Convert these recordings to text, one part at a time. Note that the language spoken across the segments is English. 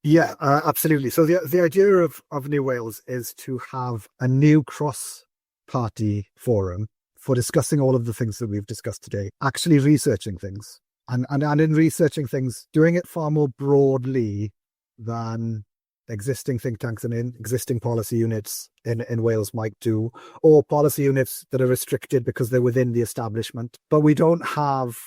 Yeah, absolutely. So the idea of New Wales is to have a new cross-party forum for discussing all of the things that we've discussed today, actually researching things. And in researching things, doing it far more broadly than existing think tanks and in existing policy units in Wales might do, or policy units that are restricted because they're within the establishment. But we don't have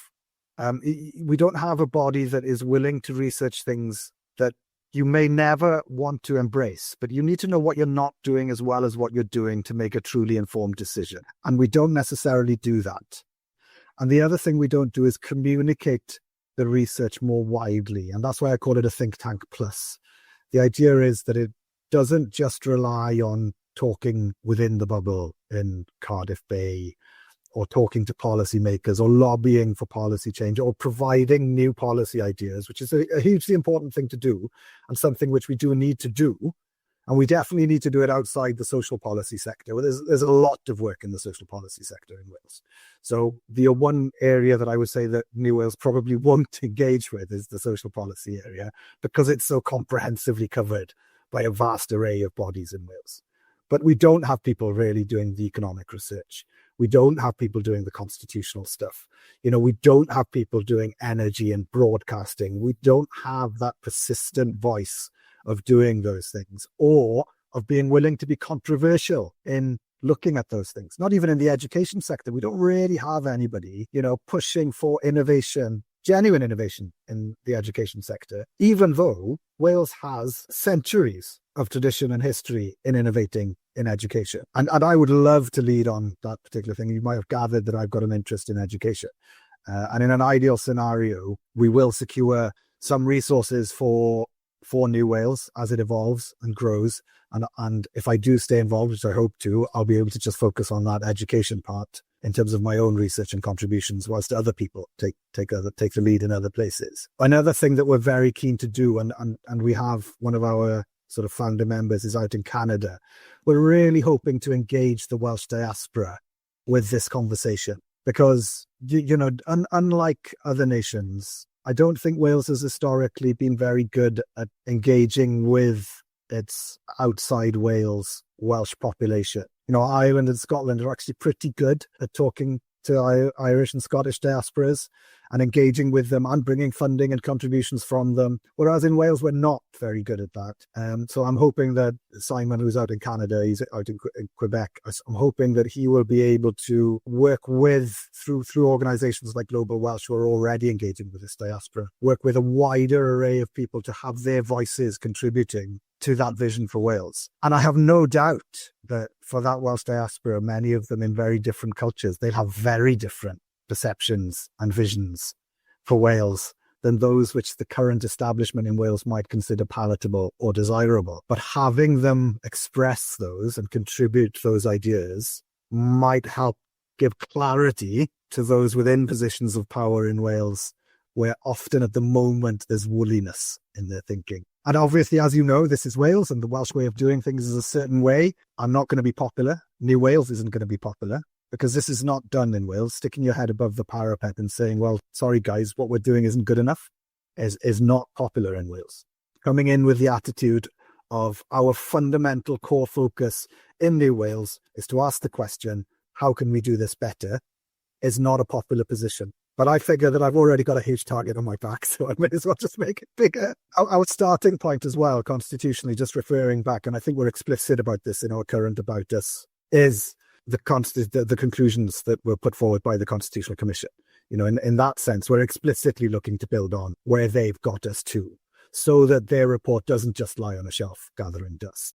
a body that is willing to research things that you may never want to embrace, but you need to know what you're not doing as well as what you're doing to make a truly informed decision. And we don't necessarily do that. And the other thing we don't do is communicate the research more widely. And that's why I call it a think tank plus. The idea is that it doesn't just rely on talking within the bubble in Cardiff Bay, or talking to policymakers, or lobbying for policy change, or providing new policy ideas, which is a hugely important thing to do, and something which we do need to do. And we definitely need to do it outside the social policy sector. Well, there's a lot of work in the social policy sector in Wales. So the one area that I would say that New Wales probably won't engage with is the social policy area, because it's so comprehensively covered by a vast array of bodies in Wales. But we don't have people really doing the economic research. We don't have people doing the constitutional stuff. We don't have people doing energy and broadcasting. We don't have that persistent voice of doing those things, or of being willing to be controversial in looking at those things. Not even in the education sector. We don't really have anybody, pushing for innovation, genuine innovation in the education sector, even though Wales has centuries of tradition and history in innovating in education. And I would love to lead on that particular thing. You might have gathered that I've got an interest in education. And in an ideal scenario, we will secure some resources for New Wales as it evolves and grows. And if I do stay involved, which I hope to, I'll be able to just focus on that education part in terms of my own research and contributions, whilst other people take the lead in other places. Another thing that we're very keen to do, and we have one of our sort of founder members is out in Canada. We're really hoping to engage the Welsh diaspora with this conversation, because, unlike other nations, I don't think Wales has historically been very good at engaging with its outside Wales Welsh population. Ireland and Scotland are actually pretty good at talking to Irish and Scottish diasporas and engaging with them and bringing funding and contributions from them. Whereas in Wales, we're not very good at that. So I'm hoping that Simon, who's out in Canada, he's out in Quebec, I'm hoping that he will be able to work through organizations like Global Welsh, who are already engaging with this diaspora, work with a wider array of people to have their voices contributing to that vision for Wales. And I have no doubt that for that Welsh diaspora, many of them in very different cultures, they'll have very different perceptions and visions for Wales than those which the current establishment in Wales might consider palatable or desirable. But having them express those and contribute those ideas might help give clarity to those within positions of power in Wales, where often at the moment there's woolliness in their thinking. And obviously, as you know, this is Wales, and the Welsh way of doing things is a certain way. I'm not going to be popular. New Wales isn't going to be popular, because this is not done in Wales. Sticking your head above the parapet and saying, well, sorry guys, what we're doing isn't good enough, is not popular in Wales. Coming in with the attitude of our fundamental core focus in New Wales is to ask the question, how can we do this better, is not a popular position. But I figure that I've already got a huge target on my back, so I may as well just make it bigger. Our starting point as well, constitutionally, just referring back, and I think we're explicit about this in our current About Us, is the conclusions that were put forward by the Constitutional Commission. In that sense, we're explicitly looking to build on where they've got us to, so that their report doesn't just lie on a shelf gathering dust.